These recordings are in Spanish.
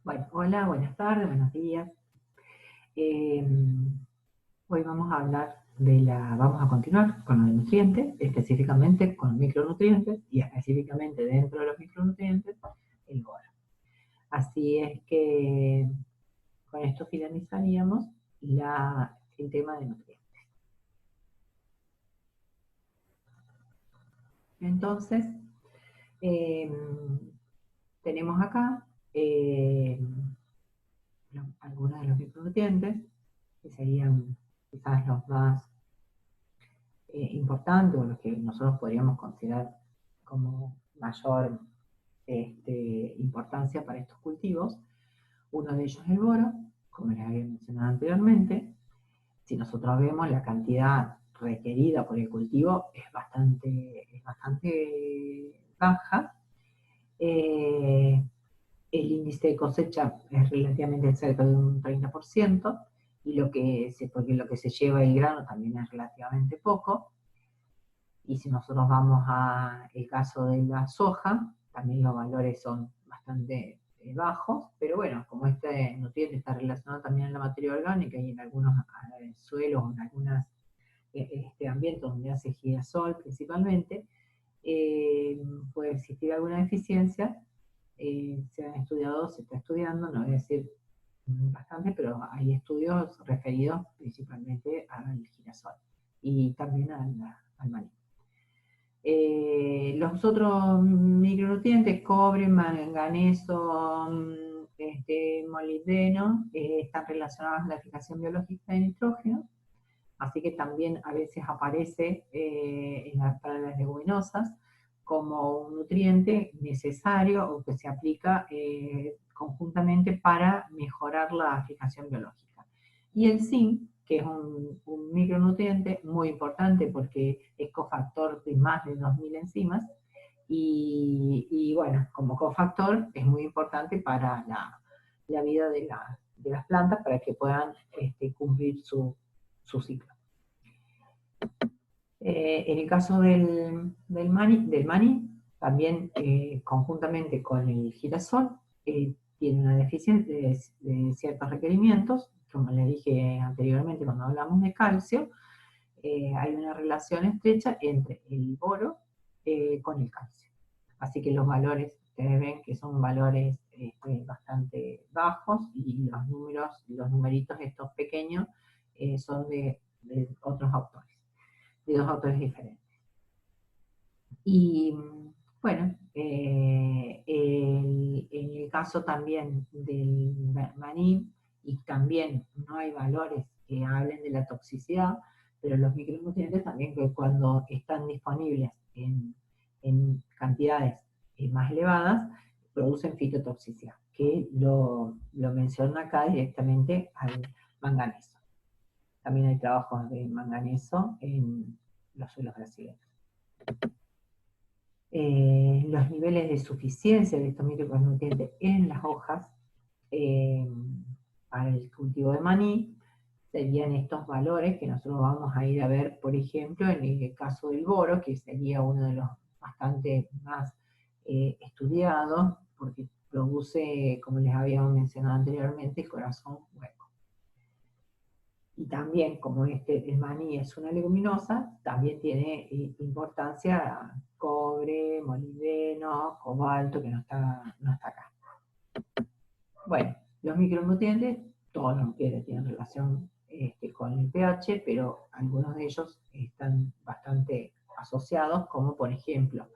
Bueno, hola, buenas tardes, buenos días. Eh, Hoy vamos a hablar vamos a continuar con los nutrientes, específicamente con micronutrientes y específicamente dentro de los micronutrientes, el boro. Así es que con esto finalizaríamos el tema de nutrientes. Entonces, eh, tenemos acá algunos de los micronutrientes que serían quizás los más importante o lo que nosotros podríamos considerar como mayor importancia para estos cultivos. Uno de ellos es el boro, como les había mencionado anteriormente. Si nosotros vemos la cantidad requerida por el cultivo es bastante baja. El índice de cosecha es relativamente cerca de un 30%, y porque lo que se lleva el grano también es relativamente poco. Y si nosotros vamos al caso de la soja, también los valores son bastante bajos, pero bueno, como este nutriente está relacionado también en la materia orgánica y en algunos suelos, en algunos ambientes donde hace girasol principalmente, eh, puede existir alguna deficiencia. Se está estudiando, no voy a decir bastante, pero hay estudios referidos principalmente al girasol y también al maní. Los otros micronutrientes, cobre, manganeso, molibdeno, están relacionados a la fijación biológica de nitrógeno, así que también a veces aparece para las leguminosas como un nutriente necesario o que se aplica conjuntamente para mejorar la fijación biológica. Y el zinc, que es un micronutriente muy importante porque es cofactor de más de 2000 enzimas, y bueno, como cofactor es muy importante para la vida de las plantas para que puedan cumplir su ciclo. En el caso del maní, también conjuntamente con el girasol, tiene una deficiencia de ciertos requerimientos. Como les dije anteriormente cuando hablamos de calcio, hay una relación estrecha entre el boro con el calcio. Así que los valores, ustedes ven que son valores bastante bajos, y los numeritos estos pequeños son de otros autores, de dos autores diferentes. Y bueno, en el caso también del maní, y también no hay valores que hablen de la toxicidad, pero los micronutrientes también, que cuando están disponibles en cantidades más elevadas, producen fitotoxicidad, que lo menciona acá directamente al manganeso. También hay trabajos de manganeso en los suelos brasileños. Los niveles de suficiencia de estos micronutrientes en las hojas eh, para el cultivo de maní serían estos valores que nosotros vamos a ir a ver, por ejemplo, en el caso del boro, que sería uno de los bastante más estudiados, porque produce, como les habíamos mencionado anteriormente, el corazón hueco. Y también, como el maní es una leguminosa, también tiene importancia cobre, molibdeno, cobalto, que no está acá. Bueno, los micronutrientes, todos los nutrientes tienen relación con el pH, pero algunos de ellos están bastante asociados, como por ejemplo,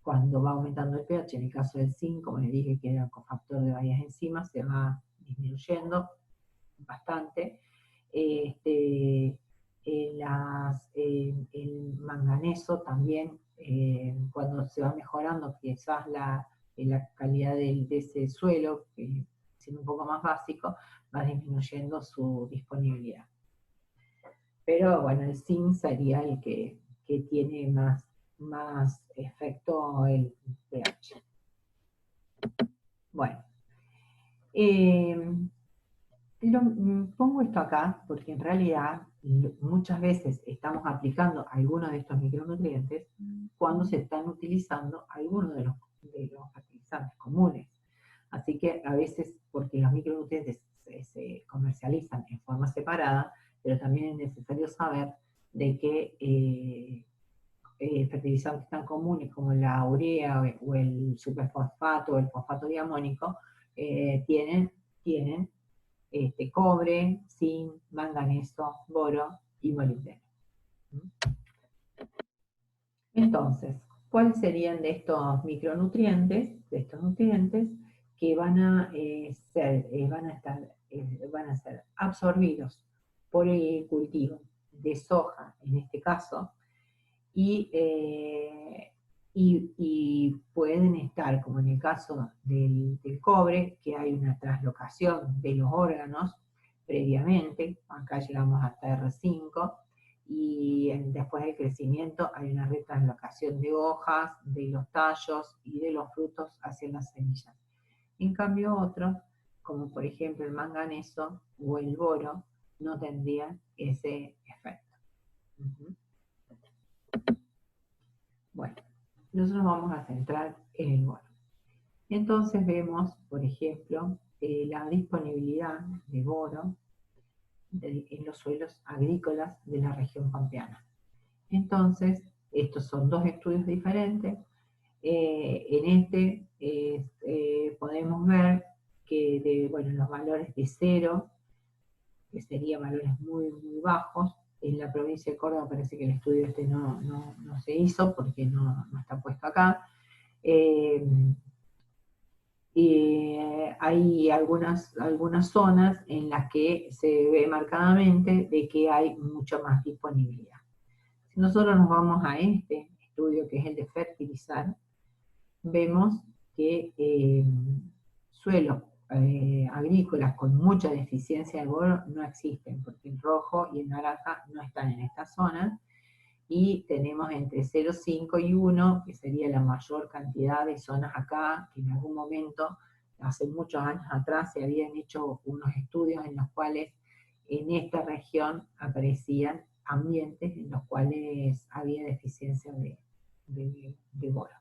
cuando va aumentando el pH, en el caso del zinc, como les dije que era cofactor de varias enzimas, se va disminuyendo bastante. El manganeso también, cuando se va mejorando quizás la calidad de ese suelo, siendo un poco más básico, va disminuyendo su disponibilidad. Pero bueno, el zinc sería el que tiene más efecto el pH. Bueno, pongo esto acá porque en realidad muchas veces estamos aplicando algunos de estos micronutrientes cuando se están utilizando algunos de los fertilizantes comunes. Así que a veces, porque los micronutrientes se comercializan en forma separada, pero también es necesario saber de que fertilizantes tan comunes como la urea o el superfosfato o el fosfato diamónico tienen cobre, zinc, manganeso, boro y molibdeno. Entonces, ¿cuáles serían de estos micronutrientes, de estos nutrientes que van a ser absorbidos por el cultivo de soja, en este caso, y pueden estar, como en el caso del cobre, que hay una traslocación de los órganos previamente, acá llegamos hasta R5, y después del crecimiento hay una retraslocación de hojas, de los tallos y de los frutos hacia las semillas. En cambio otros, como por ejemplo el manganeso o el boro, no tendrían ese efecto. Bueno, nosotros vamos a centrar en el boro. Entonces vemos, por ejemplo, la disponibilidad de boro en los suelos agrícolas de la región pampeana. Entonces, estos son dos estudios diferentes. En este podemos ver que los valores de 0, que serían valores muy, muy bajos, en la provincia de Córdoba parece que el estudio no se hizo porque no está puesto acá. Hay algunas zonas en las que se ve marcadamente de que hay mucha más disponibilidad. Si nosotros nos vamos a este estudio, que es el de fertilizar, vemos que suelos agrícolas con mucha deficiencia de boro no existen, porque el rojo y el naranja no están en esta zona, y tenemos entre 0,5 y 1, que sería la mayor cantidad de zonas acá, que en algún momento, hace muchos años atrás, se habían hecho unos estudios en los cuales en esta región aparecían ambientes en los cuales había deficiencia de boro.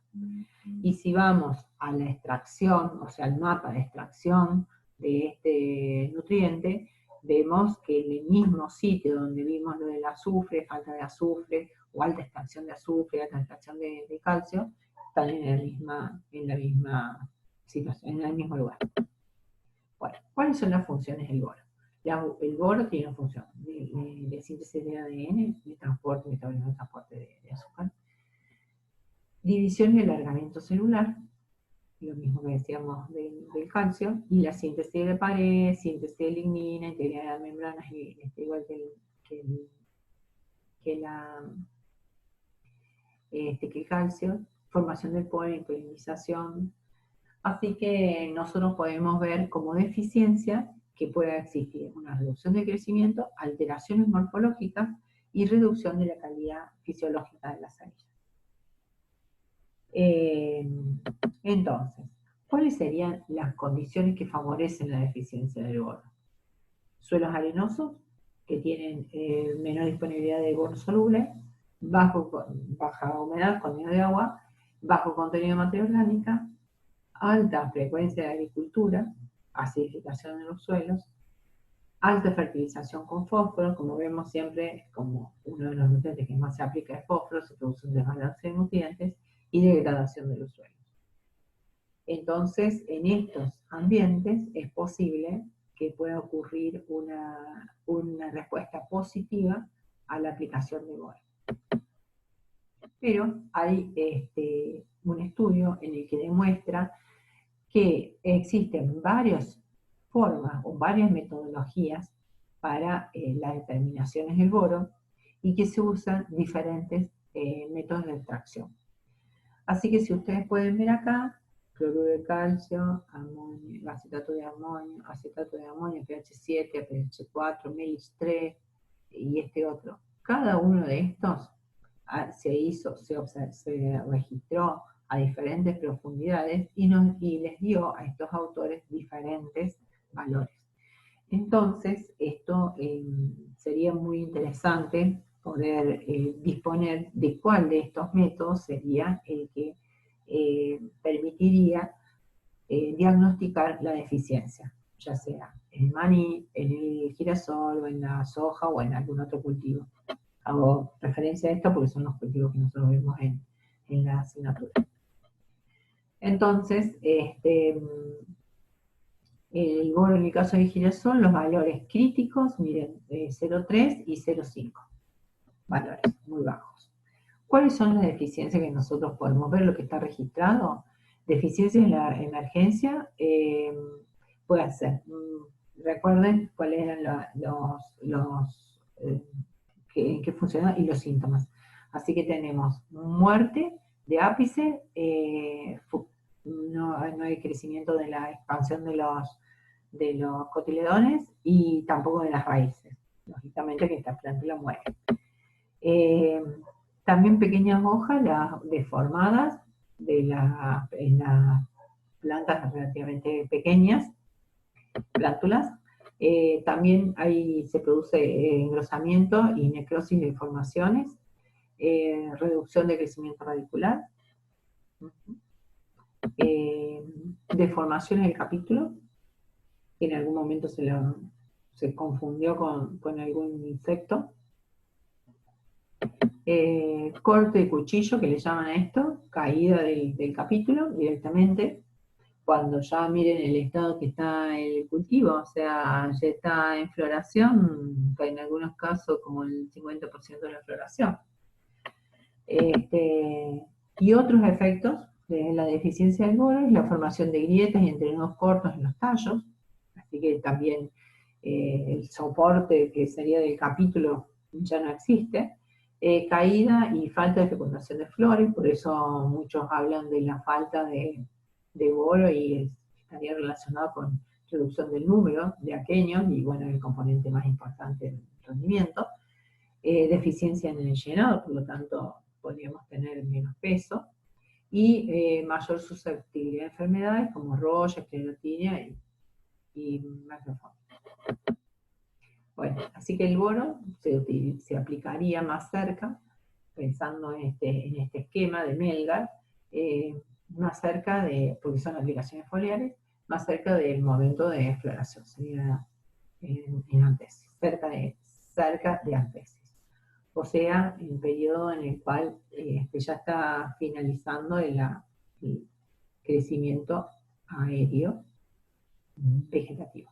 Y si vamos a la extracción, o sea, al mapa de extracción de este nutriente, vemos que en el mismo sitio donde vimos lo del azufre, falta de azufre, o alta extracción de azufre, alta extracción de calcio, están en la misma situación, en el mismo lugar. Bueno, ¿cuáles son las funciones del boro? El boro tiene una función de síntesis de ADN, de transporte, metabolismo, de transporte de azúcar, división y alargamiento celular, lo mismo que decíamos del calcio, y la síntesis de pared, síntesis de lignina, integridad de membranas, igual que el calcio, formación del polen, polinización. Así que nosotros podemos ver como deficiencia que pueda existir una reducción de crecimiento, alteraciones morfológicas y reducción de la calidad fisiológica de las semillas. Entonces, ¿cuáles serían las condiciones que favorecen la deficiencia del boro? Suelos arenosos, que tienen menor disponibilidad de boro soluble, baja humedad, contenido de agua, bajo contenido de materia orgánica, alta frecuencia de agricultura, acidificación de los suelos, alta fertilización con fósforo, como vemos siempre, como uno de los nutrientes que más se aplica es fósforo, se produce un desbalance de nutrientes y degradación de los suelos. Entonces, en estos ambientes es posible que pueda ocurrir una respuesta positiva a la aplicación de boro. Pero hay un estudio en el que demuestra que existen varias formas o varias metodologías para las determinaciones del boro y que se usan diferentes métodos de extracción. Así que si ustedes pueden ver acá, cloruro de calcio, amonio, acetato de amonio, pH 7, pH 4, MEIS 3 y este otro. Cada uno de estos se registró a diferentes profundidades y les dio a estos autores diferentes valores. Entonces, esto sería muy interesante poder disponer de cuál de estos métodos sería el que permitiría diagnosticar la deficiencia, ya sea en el maní, en el girasol, o en la soja, o en algún otro cultivo. Hago referencia a esto porque son los cultivos que nosotros vemos en la asignatura. Entonces, el boro en el caso de girasol, los valores críticos, miren, 0,3 y 0,5. Valores muy bajos. ¿Cuáles son las deficiencias que nosotros podemos ver, lo que está registrado? Deficiencias en la emergencia, pueden ser, recuerden cuáles eran en qué funcionan y los síntomas. Así que tenemos muerte de ápice, no hay crecimiento de la expansión de los cotiledones y tampoco de las raíces. Lógicamente que esta planta muere. También pequeñas hojas deformadas en las plantas relativamente pequeñas, plántulas. También se produce engrosamiento y necrosis de formaciones, reducción de crecimiento radicular, deformación en el capítulo, que en algún momento se confundió con algún insecto. Corte de cuchillo, que le llaman a esto, caída del capítulo directamente, cuando ya miren el estado que está el cultivo, o sea, ya está en floración, en algunos casos como el 50% de la floración. Y otros efectos de la deficiencia del boro es la formación de grietas y entrenudos cortos en los tallos, así que también el soporte que sería del capítulo ya no existe. Caída y falta de fecundación de flores, por eso muchos hablan de la falta de boro y estaría relacionado con reducción del número de aquenios y bueno, el componente más importante del rendimiento. Deficiencia en el llenado, por lo tanto podríamos tener menos peso y mayor susceptibilidad a enfermedades como roya, esclerotinia y macrofauna. Bueno, así que el boro se aplicaría más cerca, pensando en este esquema de Melgar, más cerca porque son aplicaciones foliares, más cerca del momento de floración, sería en antesis, cerca de antesis. O sea, el periodo en el cual ya está finalizando el crecimiento aéreo vegetativo.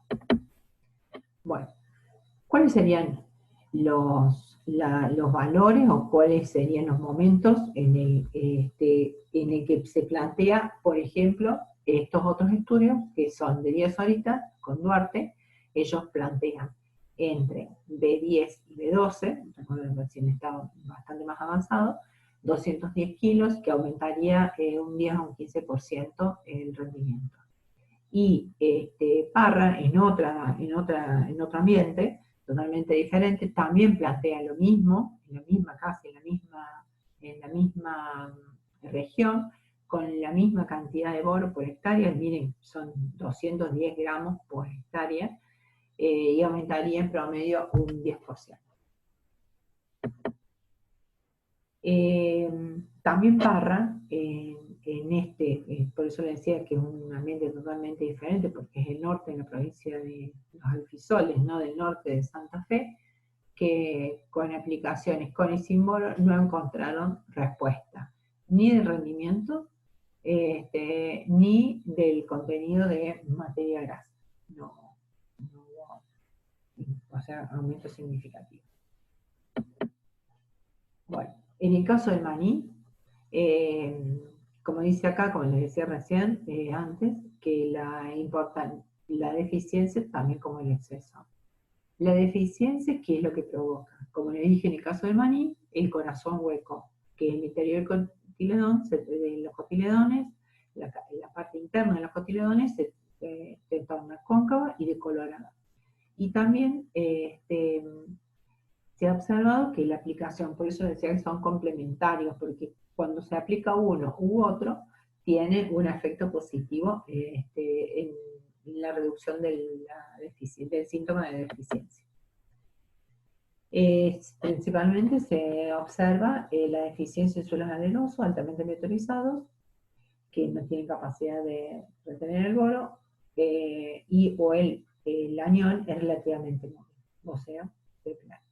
Bueno, ¿cuáles serían los valores o cuáles serían los momentos en el que se plantea, por ejemplo, estos otros estudios que son de 10 horitas con Duarte? Ellos plantean entre B10 y B12, recuerden que recién estaba bastante más avanzado, 210 kilos, que aumentaría un 10 a un 15% el rendimiento. Y Parra, en otro ambiente, totalmente diferente, también plantea lo mismo, en la misma región, con la misma cantidad de boro por hectárea, miren, son 210 gramos por hectárea, y aumentaría en promedio un 10%. También Parra, por eso le decía que es un ambiente totalmente diferente, porque es el norte de la provincia de los Alfisoles, ¿no? Del norte de Santa Fe, que con aplicaciones con y sin boro no encontraron respuesta, ni de rendimiento, ni del contenido de materia grasa. No hubo, o sea, aumento significativo. Bueno, en el caso del maní, como dice acá, como les decía recién, antes, que la deficiencia es también como el exceso. La deficiencia, ¿qué es lo que provoca? Como les dije en el caso del maní, el corazón hueco, que en el interior del cotiledón, de los cotiledones, la parte interna de los cotiledones se torna cóncava y decolorada. Y también se ha observado que la aplicación, por eso decía que son complementarios, porque cuando se aplica uno u otro, tiene un efecto positivo en la reducción del síntoma de deficiencia. Principalmente se observa la deficiencia en suelos arenosos altamente meteorizados, que no tienen capacidad de retener el boro, o el anión es relativamente móvil, o sea, de plano.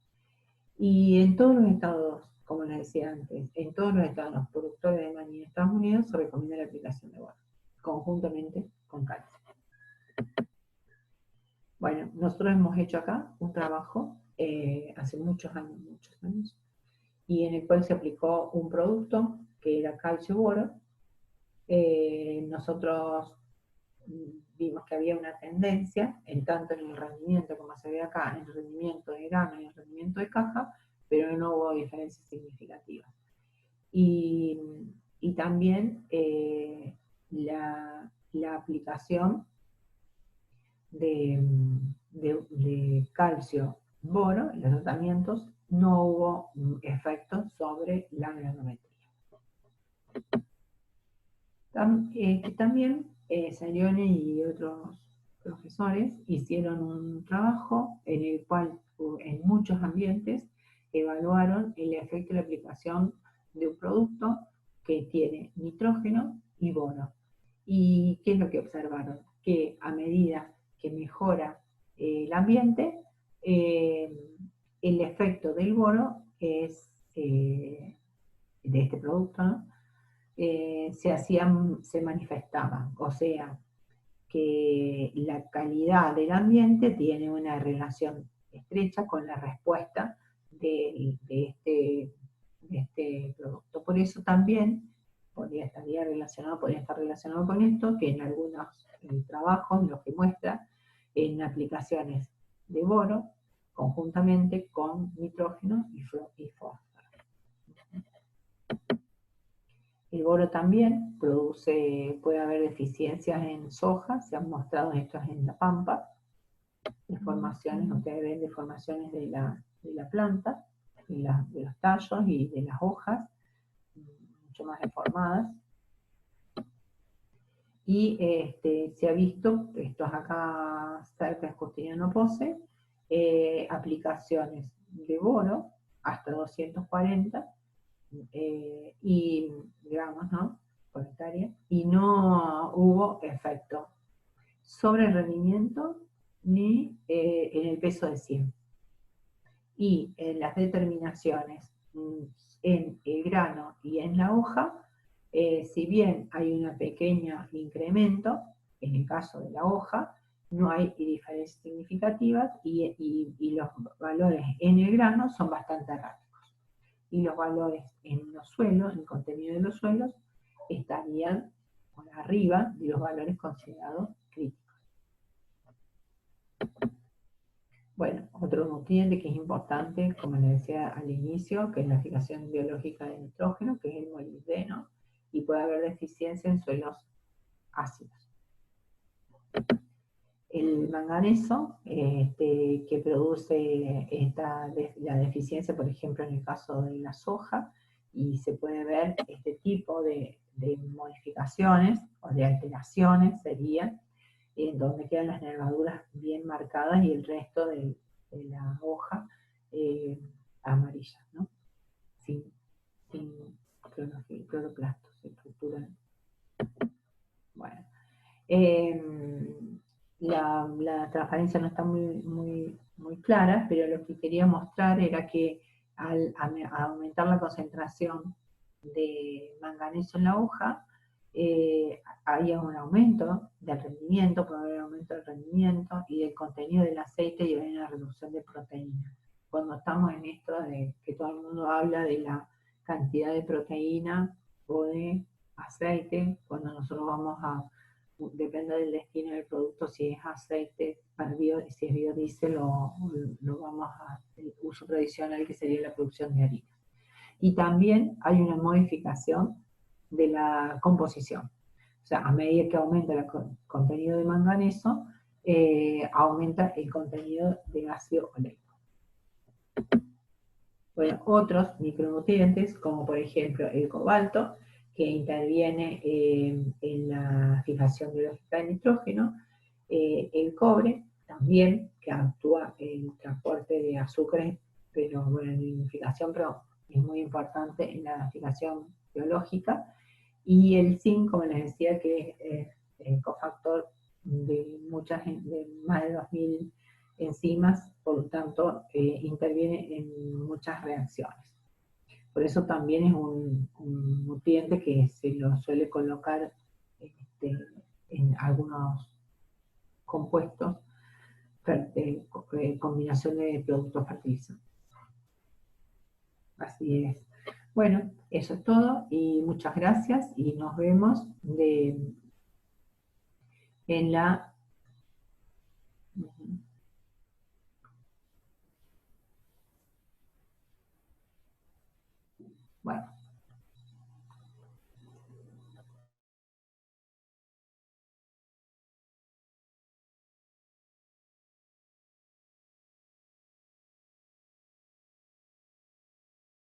Y en todos los estados, como les decía antes, en todos los estados productores de maní en Estados Unidos se recomienda la aplicación de boro, conjuntamente con calcio. Bueno, nosotros hemos hecho acá un trabajo hace muchos años, y en el cual se aplicó un producto que era calcio boro. Nosotros vimos que había una tendencia, en tanto en el rendimiento, como se ve acá, en el rendimiento de grano y el rendimiento de caja, pero no hubo diferencias significativas. Y también la aplicación de calcio boro en los tratamientos no hubo efectos sobre la granometría. También Salione y otros profesores hicieron un trabajo en el cual en muchos ambientes evaluaron el efecto de la aplicación de un producto que tiene nitrógeno y boro. ¿Y qué es lo que observaron? Que a medida que mejora el ambiente, el efecto del boro es, de este producto, ¿no? Se manifestaba, o sea, que la calidad del ambiente tiene una relación estrecha con la respuesta de este producto. Por eso también podría estar relacionado con esto, que en algunos trabajos lo que muestra en aplicaciones de boro conjuntamente con nitrógeno y fósforo. El boro también puede haber deficiencias en soja, se han mostrado estos en la pampa, deformaciones, ustedes ven deformaciones de la planta, de los tallos y de las hojas, mucho más deformadas. Y se ha visto, esto es acá cerca de Justiniano Pose, aplicaciones de boro hasta 240, y digamos, ¿no? Por hectárea, y no hubo efecto sobre el rendimiento ni en el peso de 100. Y en las determinaciones en el grano y en la hoja, si bien hay un pequeño incremento, en el caso de la hoja, no hay diferencias significativas y los valores en el grano son bastante erráticos. Y los valores en los suelos, en el contenido de los suelos, estarían por arriba de los valores considerados críticos. Bueno, otro nutriente que es importante, como les decía al inicio, que es la fijación biológica de nitrógeno, que es el molibdeno, y puede haber deficiencia en suelos ácidos. El manganeso, que produce la deficiencia, por ejemplo, en el caso de la soja, y se puede ver este tipo de modificaciones o de alteraciones serían en donde quedan las nervaduras bien marcadas y el resto de la hoja amarilla, ¿no? Sin cloroplastos, estructura. Bueno. La transparencia no está muy clara, pero lo que quería mostrar era que al aumentar la concentración de manganeso en la hoja, había un aumento del rendimiento, puede haber aumento del rendimiento y del contenido del aceite y hay una reducción de proteína. Cuando estamos en esto de que todo el mundo habla de la cantidad de proteína o de aceite, cuando nosotros vamos depende del destino del producto, si es aceite, si es biodiesel o vamos al uso tradicional que sería la producción de harina. Y también hay una modificación de la composición. O sea, a medida que aumenta el contenido de manganeso, aumenta el contenido de ácido oleico. Bueno, otros micronutrientes, como por ejemplo el cobalto, que interviene en la fijación biológica de nitrógeno, el cobre también, que actúa en el transporte de azúcares, pero bueno, en la fijación, pero es muy importante en la fijación biológica, Y el zinc, como les decía, que es cofactor de de más de 2000 enzimas, por lo tanto interviene en muchas reacciones. Por eso también es un nutriente que se lo suele colocar este, en algunos compuestos, combinación de productos fertilizantes. Así es. Bueno, eso es todo y muchas gracias y nos vemos en la... Bueno.